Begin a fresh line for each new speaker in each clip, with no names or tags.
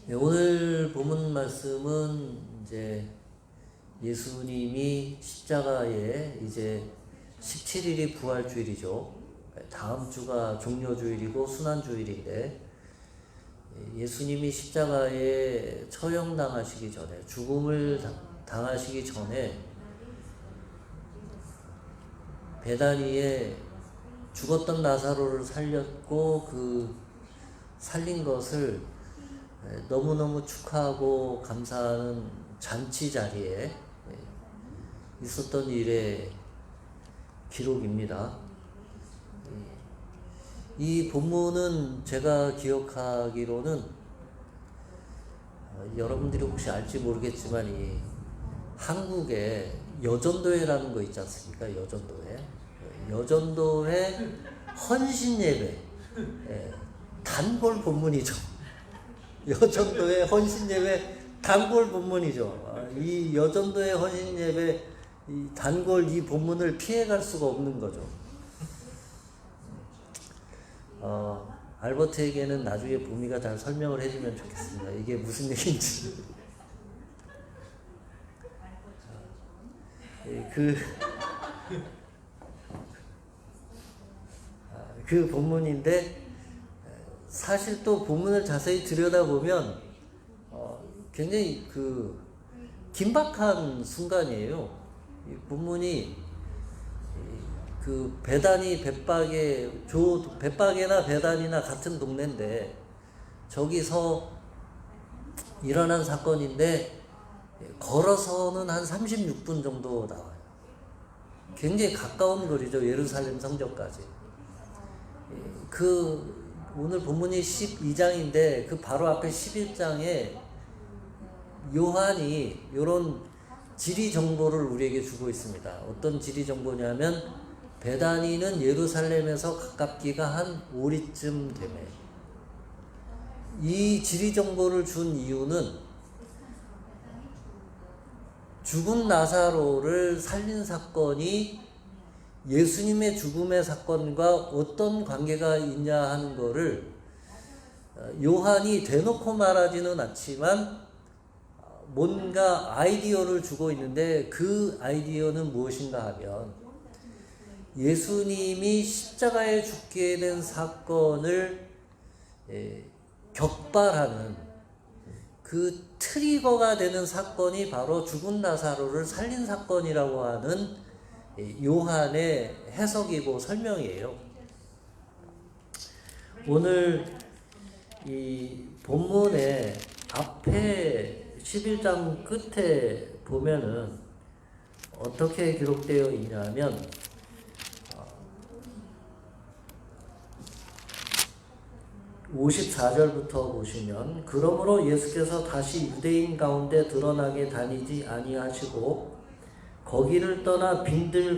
네, 오늘 본문 말씀은 이제 예수님이 십자가에 이제 17일이 부활주일이죠. 다음 주가 종려주일이고 순환주일인데 예수님이 십자가에 처형당하시기 전에 죽음을 당하시기 전에 베다니에 죽었던 나사로를 살렸고 그 살린 것을 너무너무 축하하고 감사하는 잔치 자리에 있었던 일의 기록입니다. 이 본문은 제가 기억하기로는 여러분들이 혹시 알지 모르겠지만 이 한국에 여전도회라는 거 있지 않습니까? 여전도회 헌신예배 단골 본문이죠. 여전도회 헌신예배 단골 본문이죠. 이 여전도회 헌신예배 이 단골 이 본문을 피해갈 수가 없는 거죠. 알버트에게는 나중에 보미가 잘 설명을 해주면 좋겠습니다. 이게 무슨 얘기인지. 그 본문인데 사실 또 본문을 자세히 들여다보면 굉장히 긴박한 순간이에요. 이 본문이 그 베다니 벳박에나 베다니나 같은 동네인데 저기서 일어난 사건인데 걸어서는 한 36분 정도 나와요. 굉장히 가까운 거리죠. 예루살렘 성전까지. 오늘 본문이 12장인데 그 바로 앞에 11장에 요한이 이런 지리 정보를 우리에게 주고 있습니다. 어떤 지리 정보냐면 베다니는 예루살렘에서 가깝기가 한 5리쯤 되네. 이 지리 정보를 준 이유는 죽은 나사로를 살린 사건이 예수님의 죽음의 사건과 어떤 관계가 있냐 하는 거를 요한이 대놓고 말하지는 않지만 뭔가 아이디어를 주고 있는데 그 아이디어는 무엇인가 하면 예수님이 십자가에 죽게 된 사건을 격발하는 그 트리거가 되는 사건이 바로 죽은 나사로를 살린 사건이라고 하는 요한의 해석이고 설명이에요. 오늘 이 본문의 앞에 11장 끝에 보면은 어떻게 기록되어 있냐면 54절부터 보시면 그러므로 예수께서 다시 유대인 가운데 드러나게 다니지 아니하시고 거기를 떠나 빈들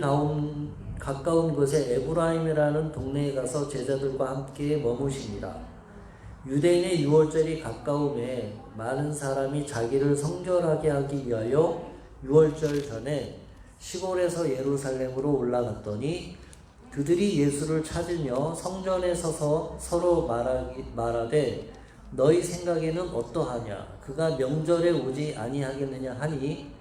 가까운 곳에 에브라임이라는 동네에 가서 제자들과 함께 머무십니다. 유대인의 유월절이 가까움에 많은 사람이 자기를 성결하게 하기 위하여 유월절 전에 시골에서 예루살렘으로 올라갔더니 그들이 예수를 찾으며 성전에 서서 서로 말하되 너희 생각에는 어떠하냐? 그가 명절에 오지 아니하겠느냐 하니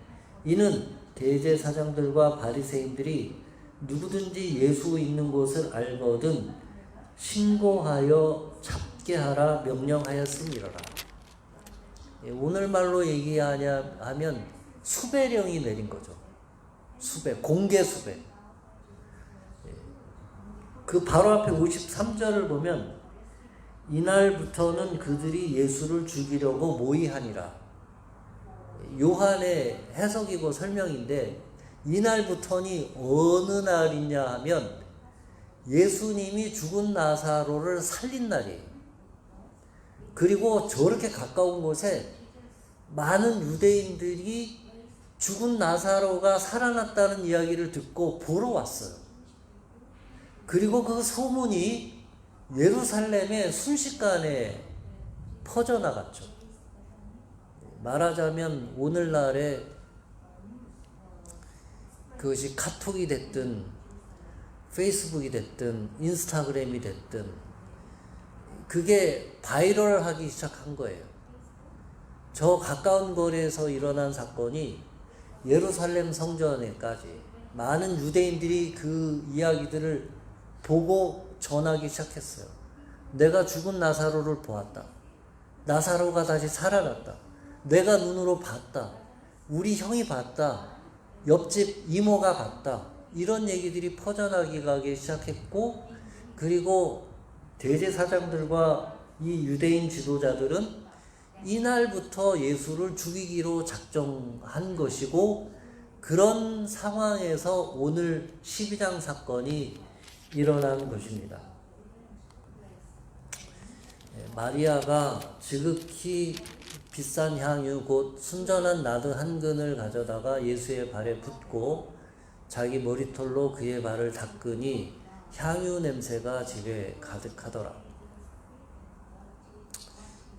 이는 대제사장들과 바리새인들이 누구든지 예수 있는 곳을 알거든 신고하여 잡게 하라 명령하였음이로라. 오늘말로 얘기하냐 하면 수배령이 내린 거죠. 공개 수배. 그 바로 앞에 53절을 보면 이날부터는 그들이 예수를 죽이려고 모의하니라. 요한의 해석이고 설명인데 이날부터니 어느 날이냐 하면 예수님이 죽은 나사로를 살린 날이에요. 그리고 저렇게 가까운 곳에 많은 유대인들이 죽은 나사로가 살아났다는 이야기를 듣고 보러 왔어요. 그리고 그 소문이 예루살렘에 순식간에 퍼져나갔죠. 말하자면 오늘날에 그것이 카톡이 됐든 페이스북이 됐든 인스타그램이 됐든 그게 바이럴하기 시작한 거예요. 저 가까운 거리에서 일어난 사건이 예루살렘 성전에까지 많은 유대인들이 그 이야기들을 보고 전하기 시작했어요. 내가 죽은 나사로를 보았다. 나사로가 다시 살아났다. 내가 눈으로 봤다. 우리 형이 봤다. 옆집 이모가 봤다. 이런 얘기들이 퍼져나가기 시작했고, 그리고 대제사장들과 이 유대인 지도자들은 이날부터 예수를 죽이기로 작정한 것이고, 그런 상황에서 오늘 12장 사건이 일어난 것입니다. 마리아가 지극히 비싼 향유 곧 순전한 나드 한 근을 가져다가 예수의 발에 붓고 자기 머리털로 그의 발을 닦으니 향유 냄새가 집에 가득하더라.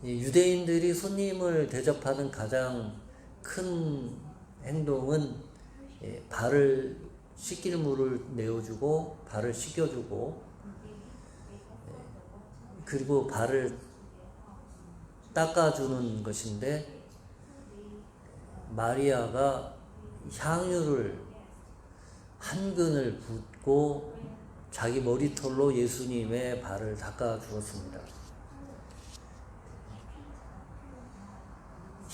유대인들이 손님을 대접하는 가장 큰 행동은 발을 씻길 물을 내어주고 발을 씻겨주고 그리고 발을 닦아주는 것인데, 마리아가 향유를 한 근을 붓고 자기 머리털로 예수님의 발을 닦아주었습니다.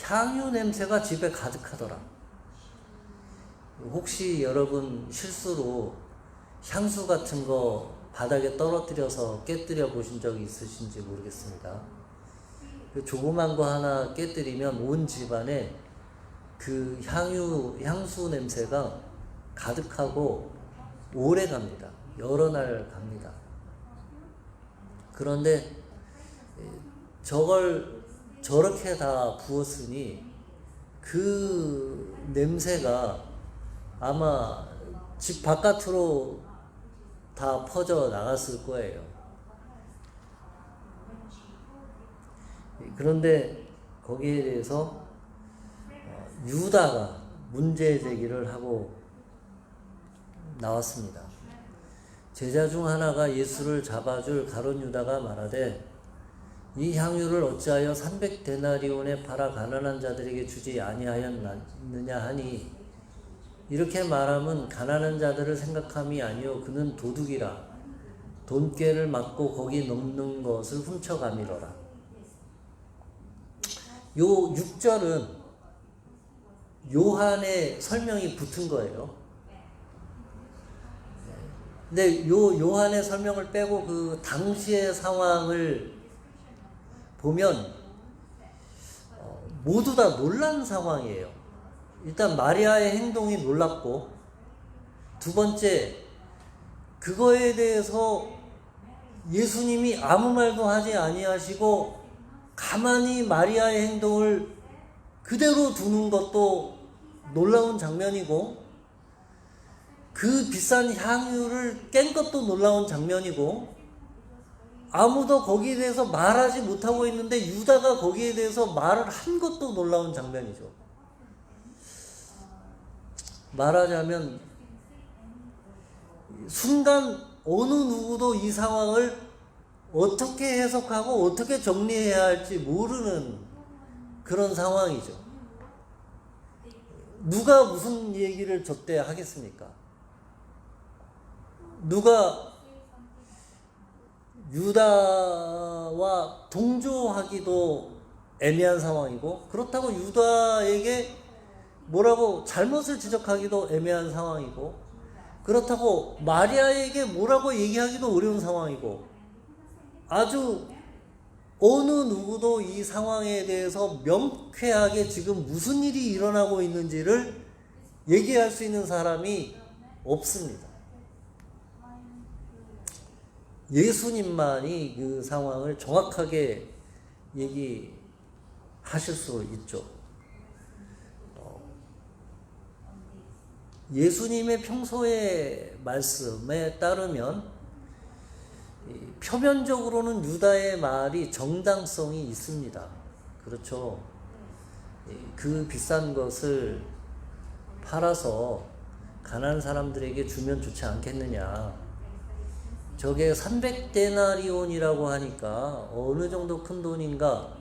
향유 냄새가 집에 가득하더라. 혹시 여러분 실수로 향수 같은 거 바닥에 떨어뜨려서 깨뜨려 보신 적이 있으신지 모르겠습니다. 그 조그만 거 하나 깨뜨리면 온 집안에 그 향수 냄새가 가득하고 오래 갑니다. 여러 날 갑니다. 그런데 저걸 저렇게 다 부었으니 그 냄새가 아마 집 바깥으로 다 퍼져 나갔을 거예요. 그런데 거기에 대해서 유다가 문제 제기를 하고 나왔습니다. 제자 중 하나가 예수를 잡아줄 가룟 유다가 말하되 이 향유를 어찌하여 300데나리온에 팔아 가난한 자들에게 주지 아니하였느냐 하니, 이렇게 말하면 가난한 자들을 생각함이 아니요 그는 도둑이라 돈꾀를 맞고 거기 넘는 것을 훔쳐가미러라. 요 6절은 요한의 설명이 붙은 거예요. 근데 요한의 설명을 빼고 그 당시의 상황을 보면 모두 다 놀란 상황이에요. 일단 마리아의 행동이 놀랍고, 두 번째 그거에 대해서 예수님이 아무 말도 하지 아니하시고 가만히 마리아의 행동을 그대로 두는 것도 놀라운 장면이고, 그 비싼 향유를 깬 것도 놀라운 장면이고, 아무도 거기에 대해서 말하지 못하고 있는데 유다가 거기에 대해서 말을 한 것도 놀라운 장면이죠. 말하자면 순간 어느 누구도 이 상황을 어떻게 해석하고 어떻게 정리해야 할지 모르는 그런 상황이죠. 누가 무슨 얘기를 저때 하겠습니까? 누가 유다와 동조하기도 애매한 상황이고, 그렇다고 유다에게 뭐라고 잘못을 지적하기도 애매한 상황이고, 그렇다고 마리아에게 뭐라고 얘기하기도 어려운 상황이고, 아주 어느 누구도 이 상황에 대해서 명쾌하게 지금 무슨 일이 일어나고 있는지를 얘기할 수 있는 사람이 없습니다. 예수님만이 그 상황을 정확하게 얘기하실 수 있죠. 예수님의 평소의 말씀에 따르면 표면적으로는 유다의 말이 정당성이 있습니다. 그렇죠. 그 비싼 것을 팔아서 가난한 사람들에게 주면 좋지 않겠느냐. 저게 300데나리온이라고 하니까 어느 정도 큰 돈인가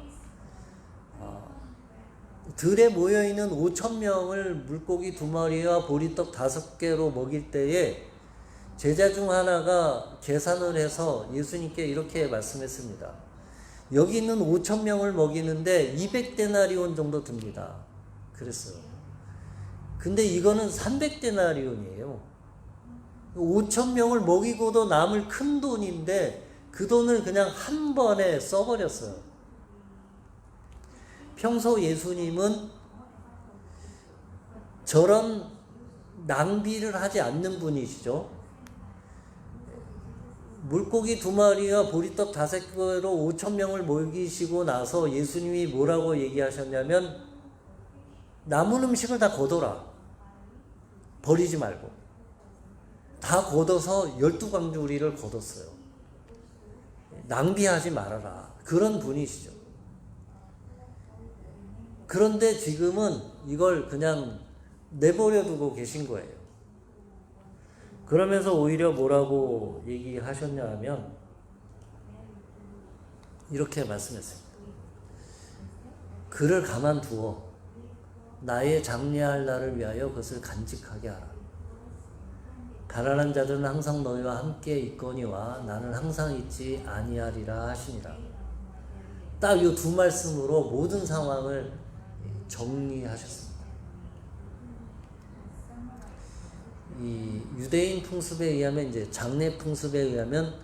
들에 모여있는 5,000명을 물고기 2마리와 보리떡 5개로 먹일 때에 제자 중 하나가 계산을 해서 예수님께 이렇게 말씀했습니다. 여기 있는 5,000명을 먹이는데 200데나리온 정도 듭니다. 그랬어요. 근데 이거는 300데나리온이에요. 5,000명을 먹이고도 남을 큰 돈인데 그 돈을 그냥 한 번에 써버렸어요. 평소 예수님은 저런 낭비를 하지 않는 분이시죠. 물고기 2마리와 보리떡 5개로 5,000명을 먹이시고 나서 예수님이 뭐라고 얘기하셨냐면 남은 음식을 다 걷어라. 버리지 말고. 다 걷어서 12광주리를 걷었어요. 낭비하지 말아라. 그런 분이시죠. 그런데 지금은 이걸 그냥 내버려 두고 계신 거예요. 그러면서 오히려 뭐라고 얘기하셨냐 하면 이렇게 말씀했습니다. 그를 가만두어 나의 장래할 날을 위하여 그것을 간직하게 하라. 가난한 자들은 항상 너희와 함께 있거니와 나는 항상 있지 아니하리라 하시니라. 딱 이 두 말씀으로 모든 상황을 정리하셨습니다. 이 유대인 풍습에 의하면 이제 장례 풍습에 의하면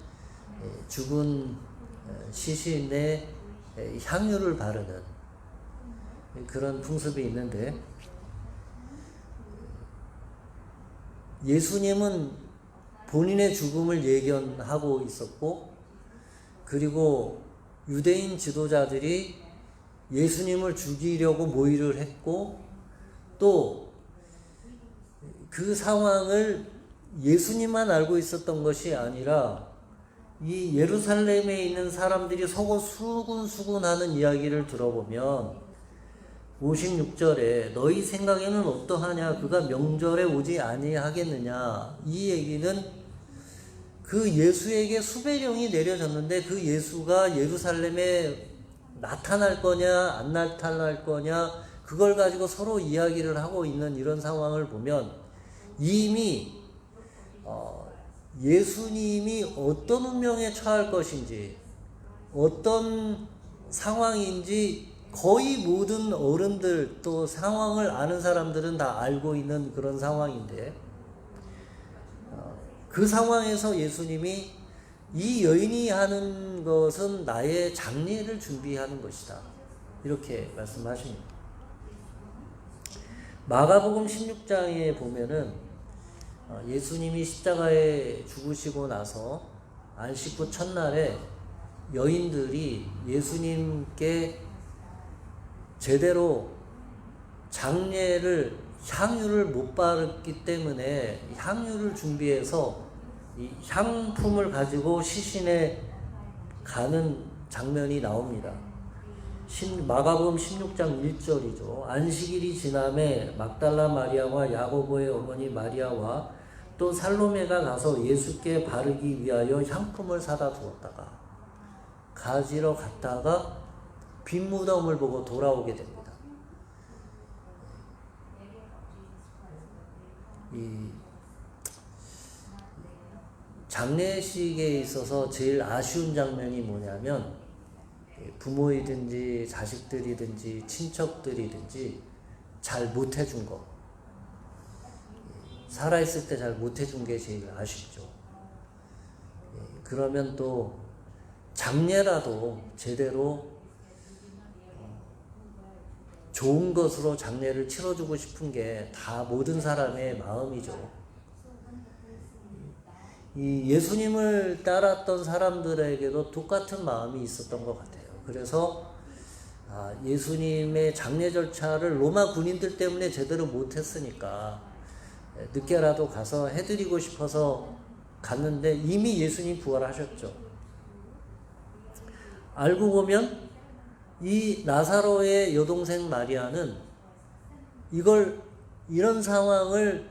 죽은 시신에 향유를 바르는 그런 풍습이 있는데 예수님은 본인의 죽음을 예견하고 있었고 그리고 유대인 지도자들이 예수님을 죽이려고 모의를 했고 또 그 상황을 예수님만 알고 있었던 것이 아니라 이 예루살렘에 있는 사람들이 속어 수군수군하는 이야기를 들어보면 56절에 너희 생각에는 어떠하냐 그가 명절에 오지 아니하겠느냐 이 얘기는 그 예수에게 수배령이 내려졌는데 그 예수가 예루살렘에 나타날 거냐 안 나타날 거냐 그걸 가지고 서로 이야기를 하고 있는 이런 상황을 보면 이미 예수님이 어떤 운명에 처할 것인지 어떤 상황인지 거의 모든 어른들 또 상황을 아는 사람들은 다 알고 있는 그런 상황인데 그 상황에서 예수님이 이 여인이 하는 것은 나의 장례를 준비하는 것이다. 이렇게 말씀하십니다. 마가복음 16장에 보면은 예수님이 십자가에 죽으시고 나서 안식구 첫날에 여인들이 예수님께 제대로 장례를 향유를 못 바르기 때문에 향유를 준비해서 이 향품을 가지고 시신에 가는 장면이 나옵니다. 마가복음 16장 1절이죠. 안식일이 지남에 막달라 마리아와 야고보의 어머니 마리아와 또 살로메가 가서 예수께 바르기 위하여 향품을 사다 두었다가 가지러 갔다가 빈 무덤을 보고 돌아오게 됩니다. 이 장례식에 있어서 제일 아쉬운 장면이 뭐냐면 부모이든지 자식들이든지 친척들이든지 잘 못해준 거. 살아있을 때 잘 못해준 게 제일 아쉽죠. 그러면 또 장례라도 제대로 좋은 것으로 장례를 치러주고 싶은 게 다 모든 사람의 마음이죠. 이 예수님을 따랐던 사람들에게도 똑같은 마음이 있었던 것 같아요. 그래서 예수님의 장례 절차를 로마 군인들 때문에 제대로 못했으니까 늦게라도 가서 해드리고 싶어서 갔는데 이미 예수님 부활하셨죠. 알고 보면 이 나사로의 여동생 마리아는 이런 상황을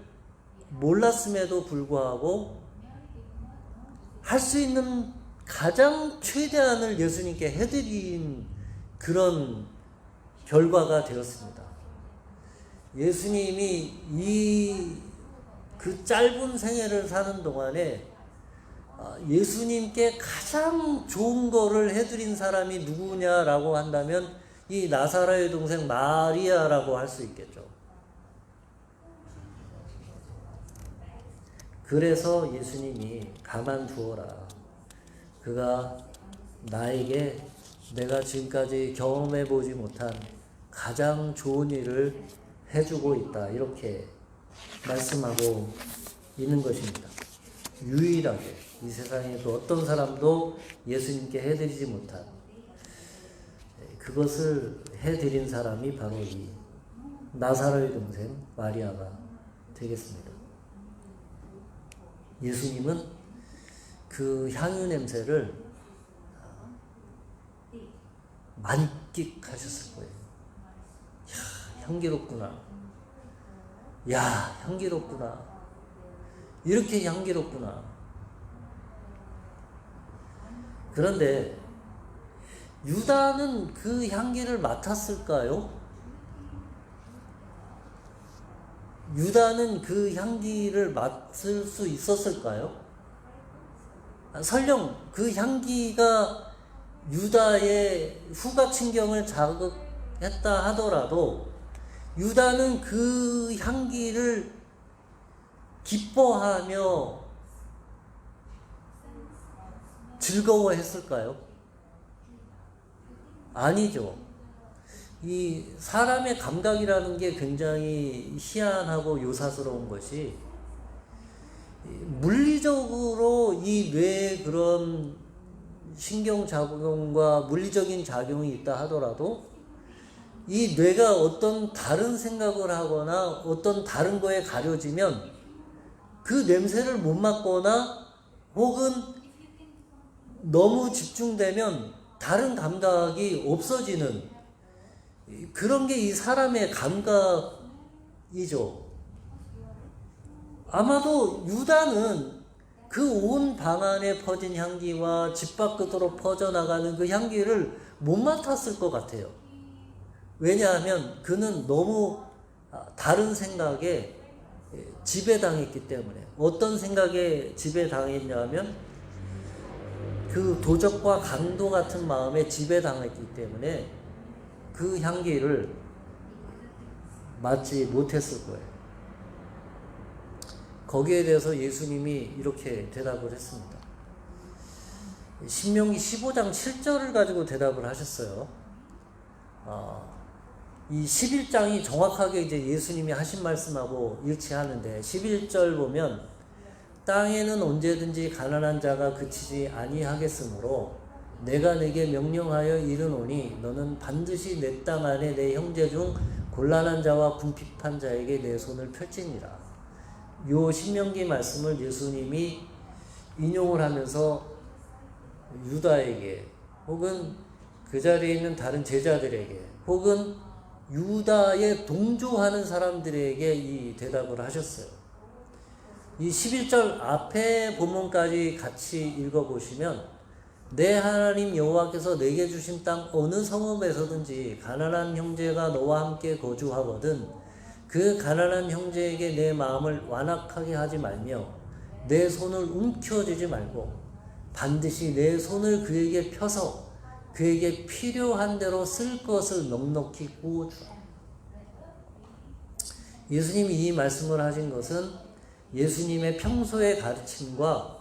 몰랐음에도 불구하고 할 수 있는 가장 최대한을 예수님께 해드린 그런 결과가 되었습니다. 예수님이 그 짧은 생애를 사는 동안에 예수님께 가장 좋은 거를 해드린 사람이 누구냐라고 한다면 이 나사로의 동생 마리아라고 할 수 있겠죠. 그래서 예수님이 가만두어라. 그가 나에게 내가 지금까지 경험해보지 못한 가장 좋은 일을 해주고 있다. 이렇게 말씀하고 있는 것입니다. 유일하게 이 세상에 그 어떤 사람도 예수님께 해드리지 못한 그것을 해드린 사람이 바로 이 나사로의 동생 마리아가 되겠습니다. 예수님은 그 향유 냄새를 만끽하셨을 거예요. 야, 향기롭구나. 야, 향기롭구나. 이렇게 향기롭구나. 그런데 유다는 그 향기를 맡았을까요? 유다는 그 향기를 맡을 수 있었을까요? 설령 그 향기가 유다의 후가친경을 자극했다 하더라도 유다는 그 향기를 기뻐하며 즐거워했을까요? 아니죠. 이 사람의 감각이라는 게 굉장히 희한하고 요사스러운 것이 물리적으로 이 뇌에 그런 신경작용과 물리적인 작용이 있다 하더라도 이 뇌가 어떤 다른 생각을 하거나 어떤 다른 거에 가려지면 그 냄새를 못 맡거나 혹은 너무 집중되면 다른 감각이 없어지는 그런 게 이 사람의 감각이죠. 아마도 유다는 그 온 방 안에 퍼진 향기와 집 밖으로 퍼져나가는 그 향기를 못 맡았을 것 같아요. 왜냐하면 그는 너무 다른 생각에 지배당했기 때문에. 어떤 생각에 지배당했냐면 그 도적과 강도 같은 마음에 지배당했기 때문에 그 향기를 맡지 못했을 거예요. 거기에 대해서 예수님이 이렇게 대답을 했습니다. 신명기 15장 7절을 가지고 대답을 하셨어요. 이 11장이 정확하게 이제 예수님이 하신 말씀하고 일치하는데 11절 보면 땅에는 언제든지 가난한 자가 그치지 아니하겠으므로 내가 내게 명령하여 이르노니 너는 반드시 내 땅 안에 내 형제 중 곤란한 자와 궁핍한 자에게 내 손을 펼지니라. 요 신명기 말씀을 예수님이 인용을 하면서 유다에게 혹은 그 자리에 있는 다른 제자들에게 혹은 유다에 동조하는 사람들에게 이 대답을 하셨어요. 이 11절 앞에 본문까지 같이 읽어보시면 내 하나님 여호와께서 내게 주신 땅 어느 성읍에서든지 가난한 형제가 너와 함께 거주하거든 그 가난한 형제에게 내 마음을 완악하게 하지 말며 내 손을 움켜쥐지 말고 반드시 내 손을 그에게 펴서 그에게 필요한 대로 쓸 것을 넉넉히 부어주라. 예수님이 이 말씀을 하신 것은 예수님의 평소의 가르침과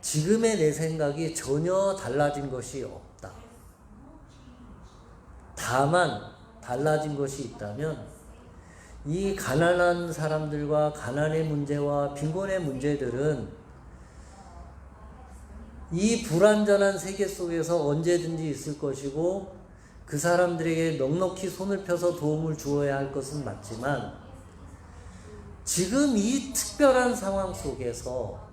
지금의 내 생각이 전혀 달라진 것이 없다. 다만 달라진 것이 있다면 이 가난한 사람들과 가난의 문제와 빈곤의 문제들은 이 불완전한 세계 속에서 언제든지 있을 것이고 그 사람들에게 넉넉히 손을 펴서 도움을 주어야 할 것은 맞지만 지금 이 특별한 상황 속에서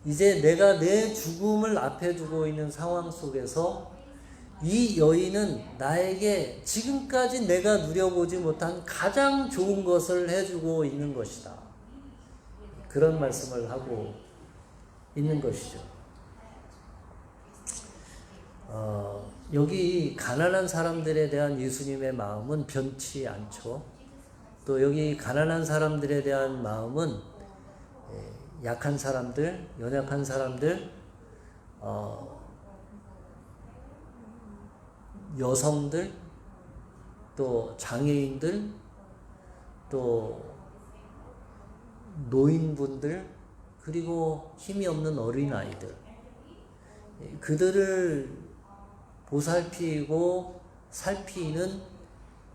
이제 내가 내 죽음을 앞에 두고 있는 상황 속에서 이 여인은 나에게 지금까지 내가 누려보지 못한 가장 좋은 것을 해주고 있는 것이다. 그런 말씀을 하고 있는 것이죠. 여기 가난한 사람들에 대한 예수님의 마음은 변치 않죠. 또 여기 가난한 사람들에 대한 마음은 약한 사람들, 연약한 사람들, 여성들, 또 장애인들, 또 노인분들, 그리고 힘이 없는 어린아이들, 그들을 보살피고 살피는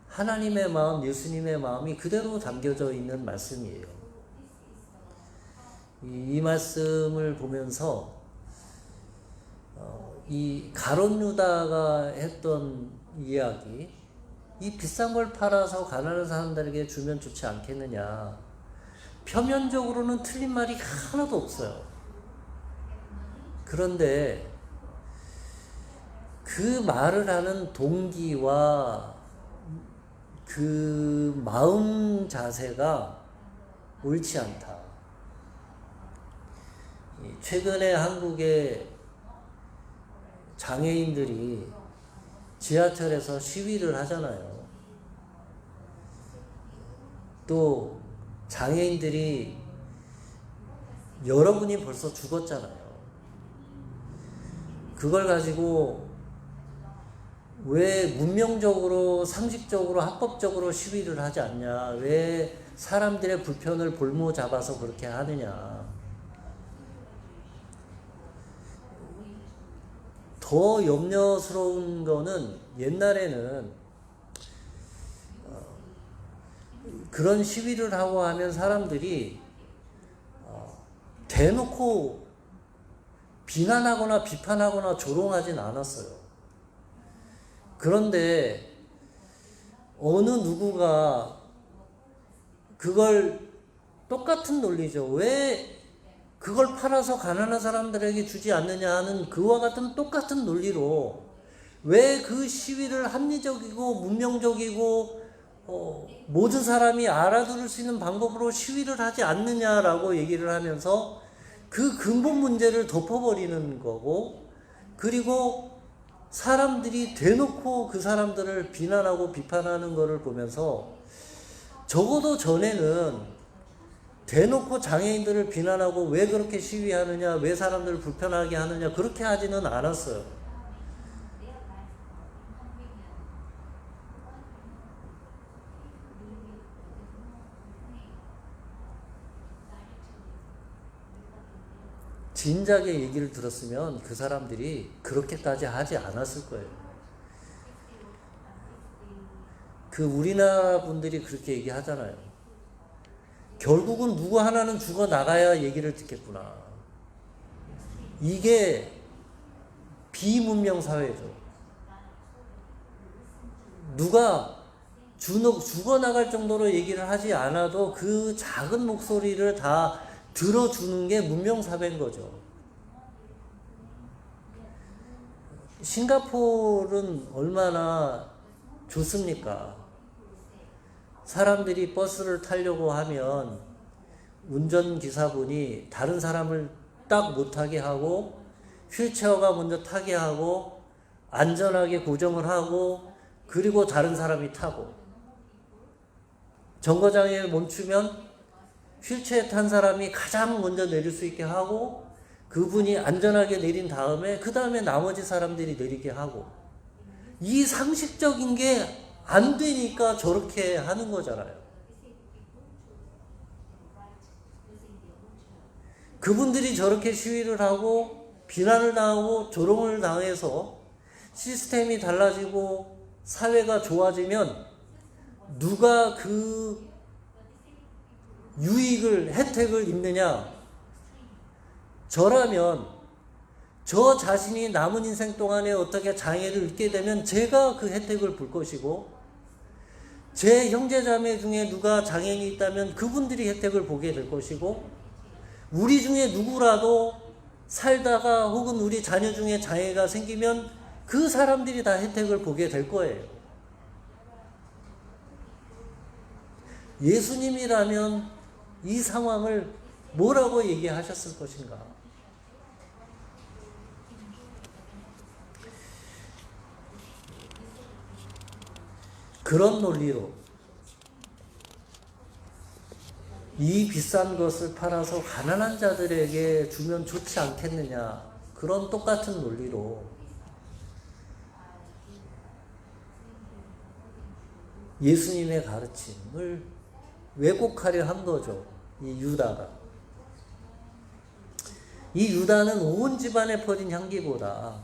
하나님의 마음, 예수님의 마음이 그대로 담겨져 있는 말씀이에요. 이 말씀을 보면서 이 가룟 유다가 했던 이야기, 이 비싼 걸 팔아서 가난한 사람들에게 주면 좋지 않겠느냐, 표면적으로는 틀린 말이 하나도 없어요. 그런데 그 말을 하는 동기와 그 마음 자세가 옳지 않다. 최근에 한국의 장애인들이 지하철에서 시위를 하잖아요. 또 장애인들이 여러분이 벌써 죽었잖아요. 그걸 가지고 왜 문명적으로, 상식적으로, 합법적으로 시위를 하지 않냐, 왜 사람들의 불편을 볼모 잡아서 그렇게 하느냐. 더 염려스러운 거는 옛날에는 그런 시위를 하고 하면 사람들이 대놓고 비난하거나 비판하거나 조롱하진 않았어요. 그런데 어느 누구가 그걸, 똑같은 논리죠. 왜 그걸 팔아서 가난한 사람들에게 주지 않느냐 하는 그와 같은 똑같은 논리로 왜 그 시위를 합리적이고 문명적이고 모든 사람이 알아들을 수 있는 방법으로 시위를 하지 않느냐라고 얘기를 하면서 그 근본 문제를 덮어버리는 거고, 그리고 사람들이 대놓고 그 사람들을 비난하고 비판하는 거를 보면서, 적어도 전에는 대놓고 장애인들을 비난하고 왜 그렇게 시위하느냐, 왜 사람들을 불편하게 하느냐, 그렇게 하지는 않았어요. 진작에 얘기를 들었으면 그 사람들이 그렇게까지 하지 않았을 거예요. 그 우리나라 분들이 그렇게 얘기하잖아요. 결국은 누구 하나는 죽어 나가야 얘기를 듣겠구나. 이게 비문명 사회죠. 누가 죽어 나갈 정도로 얘기를 하지 않아도 그 작은 목소리를 다 들어주는 게 문명 사회인 거죠. 싱가포르는 얼마나 좋습니까? 사람들이 버스를 타려고 하면 운전기사분이 다른 사람을 딱 못하게 하고, 휠체어가 먼저 타게 하고, 안전하게 고정을 하고, 그리고 다른 사람이 타고, 정거장에 멈추면 휠체어에 탄 사람이 가장 먼저 내릴 수 있게 하고, 그분이 안전하게 내린 다음에 그 다음에 나머지 사람들이 내리게 하고, 이 상식적인 게 안 되니까 저렇게 하는 거잖아요. 그분들이 저렇게 시위를 하고 비난을 당하고 조롱을 당해서 시스템이 달라지고 사회가 좋아지면 누가 그 유익을, 혜택을 입느냐? 저라면 저 자신이 남은 인생 동안에 어떻게 장애를 입게 되면 제가 그 혜택을 볼 것이고, 제 형제자매 중에 누가 장애인이 있다면 그분들이 혜택을 보게 될 것이고, 우리 중에 누구라도 살다가 혹은 우리 자녀 중에 장애가 생기면 그 사람들이 다 혜택을 보게 될 거예요. 예수님이라면 이 상황을 뭐라고 얘기하셨을 것인가? 그런 논리로 이 비싼 것을 팔아서 가난한 자들에게 주면 좋지 않겠느냐, 그런 똑같은 논리로 예수님의 가르침을 왜곡하려 한 거죠. 이 유다가. 이 유다는 온 집안에 퍼진 향기보다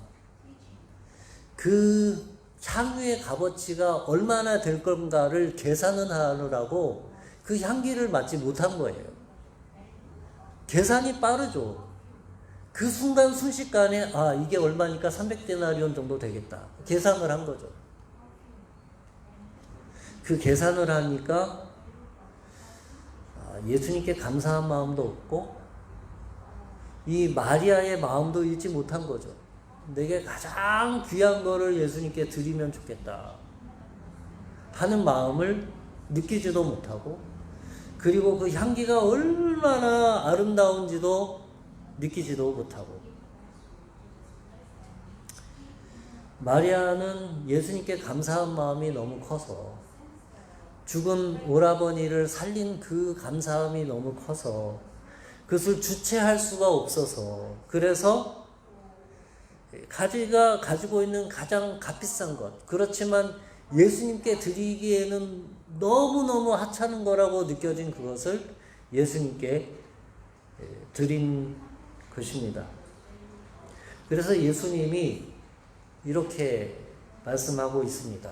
그 향유의 값어치가 얼마나 될 건가를 계산을 하느라고 그 향기를 맡지 못한 거예요. 계산이 빠르죠. 그 순간 순식간에 이게 얼마니까 300데나리온 정도 되겠다. 계산을 한 거죠. 그 계산을 하니까 예수님께 감사한 마음도 없고 이 마리아의 마음도 잃지 못한 거죠. 내게 가장 귀한 거를 예수님께 드리면 좋겠다 하는 마음을 느끼지도 못하고, 그리고 그 향기가 얼마나 아름다운지도 느끼지도 못하고, 마리아는 예수님께 감사한 마음이 너무 커서, 죽은 오라버니를 살린 그 감사함이 너무 커서 그것을 주체할 수가 없어서, 그래서 가지가 가지고 있는 가장 값비싼 것, 그렇지만 예수님께 드리기에는 너무너무 하찮은 거라고 느껴진 그것을 예수님께 드린 것입니다. 그래서 예수님이 이렇게 말씀하고 있습니다.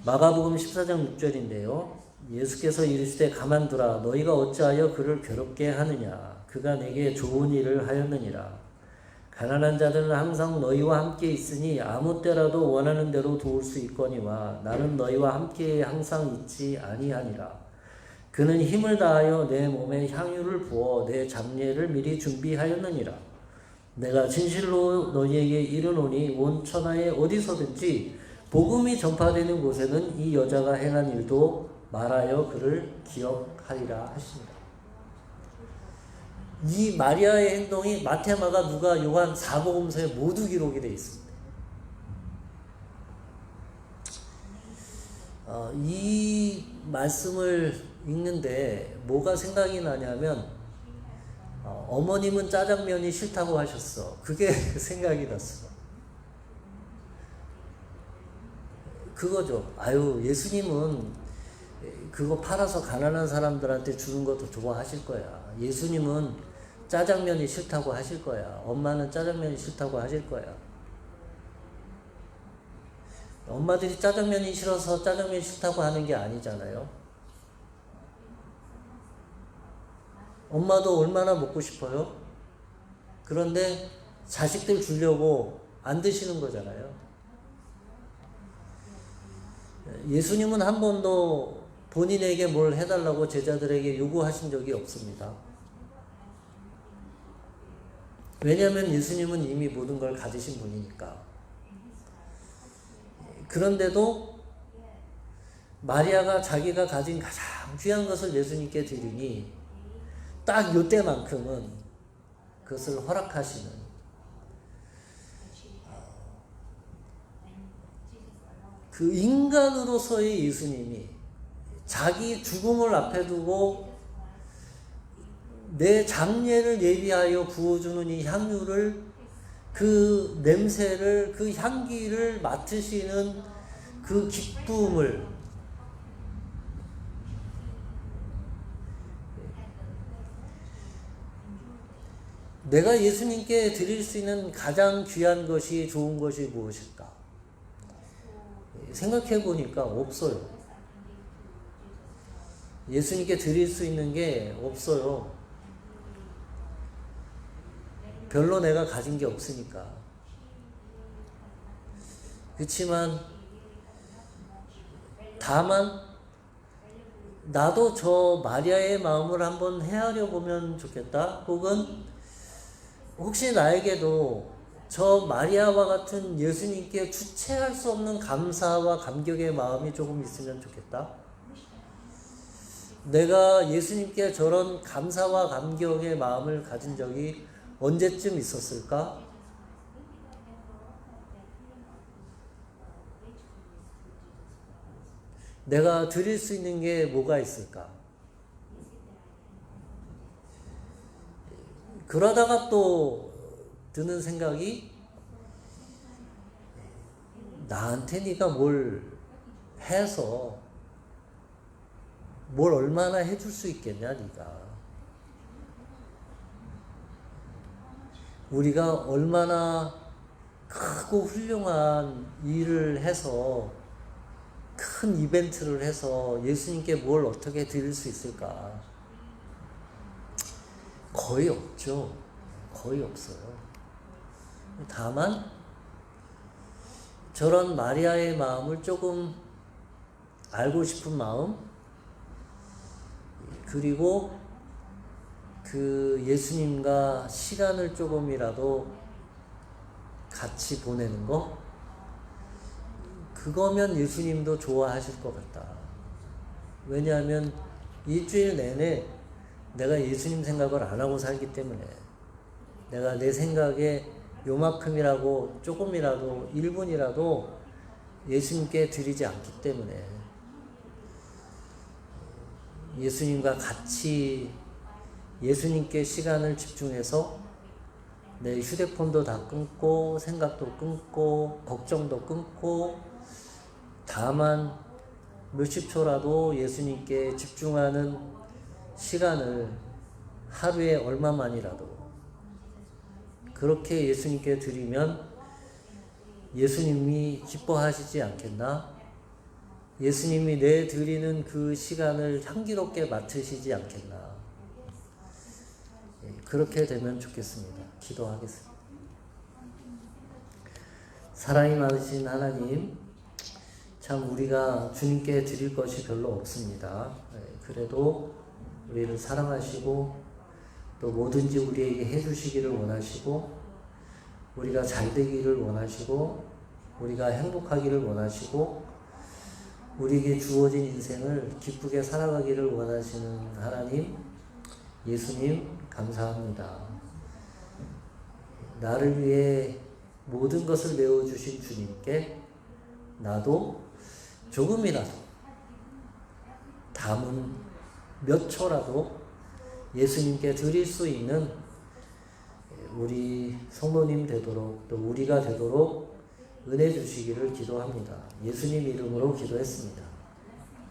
마가복음 14장 6절인데요. 예수께서 이르시되 가만두라, 너희가 어찌하여 그를 괴롭게 하느냐, 그가 내게 좋은 일을 하였느니라. 가난한 자들은 항상 너희와 함께 있으니 아무 때라도 원하는 대로 도울 수 있거니와 나는 너희와 함께 항상 있지 아니하니라. 그는 힘을 다하여 내 몸에 향유를 부어 내 장례를 미리 준비하였느니라. 내가 진실로 너희에게 이르노니 온 천하에 어디서든지 복음이 전파되는 곳에는 이 여자가 행한 일도 말하여 그를 기억하리라 하십니다. 이 마리아의 행동이 마태, 마가, 누가, 요한 4복음서에 모두 기록이 되어 있습니다. 이 말씀을 읽는데 뭐가 생각이 나냐면, 어머님은 짜장면이 싫다고 하셨어. 그게 생각이 났어. 그거죠. 예수님은 그거 팔아서 가난한 사람들한테 주는 것도 좋아하실 거야. 예수님은 짜장면이 싫다고 하실 거야. 엄마는 짜장면이 싫다고 하실 거야. 엄마들이 짜장면이 싫어서 짜장면이 싫다고 하는 게 아니잖아요. 엄마도 얼마나 먹고 싶어요? 그런데 자식들 주려고 안 드시는 거잖아요. 예수님은 한 번도 본인에게 뭘 해달라고 제자들에게 요구하신 적이 없습니다. 왜냐하면 예수님은 이미 모든 걸 가지신 분이니까. 그런데도 마리아가 자기가 가진 가장 귀한 것을 예수님께 드리니 딱 요때만큼은 그것을 허락하시는, 그 인간으로서의 예수님이 자기 죽음을 앞에 두고 내 장례를 예비하여 부어주는 이 향유를, 그 냄새를, 그 향기를 맡으시는 그 기쁨을, 내가 예수님께 드릴 수 있는 가장 귀한 것이, 좋은 것이 무엇일까? 생각해 보니까 없어요. 예수님께 드릴 수 있는 게 없어요. 별로 내가 가진 게 없으니까. 그렇지만 다만 나도 저 마리아의 마음을 한번 헤아려 보면 좋겠다. 혹은 혹시 나에게도 저 마리아와 같은 예수님께 주체할 수 없는 감사와 감격의 마음이 조금 있으면 좋겠다. 내가 예수님께 저런 감사와 감격의 마음을 가진 적이 언제쯤 있었을까? 내가 드릴 수 있는 게 뭐가 있을까? 그러다가 또 드는 생각이, 나한테 네가 뭘 해서 뭘 얼마나 해줄 수 있겠냐, 네가. 우리가 얼마나 크고 훌륭한 일을 해서, 큰 이벤트를 해서 예수님께 뭘 어떻게 드릴 수 있을까? 거의 없죠. 거의 없어요. 다만 저런 마리아의 마음을 조금 알고 싶은 마음, 그리고 그 예수님과 시간을 조금이라도 같이 보내는 거, 그거면 예수님도 좋아하실 것 같다. 왜냐하면 일주일 내내 내가 예수님 생각을 안 하고 살기 때문에, 내가 내 생각에 요만큼이라고 조금이라도 1분이라도 예수님께 드리지 않기 때문에, 예수님과 같이 예수님께 시간을 집중해서 내 휴대폰도 다 끊고, 생각도 끊고, 걱정도 끊고, 다만 몇십 초라도 예수님께 집중하는 시간을 하루에 얼마만이라도 그렇게 예수님께 드리면 예수님이 기뻐하시지 않겠나? 예수님이 내 드리는 그 시간을 향기롭게 맡으시지 않겠나? 그렇게 되면 좋겠습니다. 기도하겠습니다. 사랑이 많으신 하나님, 참 우리가 주님께 드릴 것이 별로 없습니다. 그래도 우리를 사랑하시고 또 뭐든지 우리에게 해주시기를 원하시고, 우리가 잘 되기를 원하시고, 우리가 행복하기를 원하시고, 우리에게 주어진 인생을 기쁘게 살아가기를 원하시는 하나님, 예수님 감사합니다. 나를 위해 모든 것을 내어주신 주님께 나도 조금이라도, 담은 몇 초라도 예수님께 드릴 수 있는 우리 성도님 되도록, 또 우리가 되도록 은혜 주시기를 기도합니다. 예수님 이름으로 기도했습니다.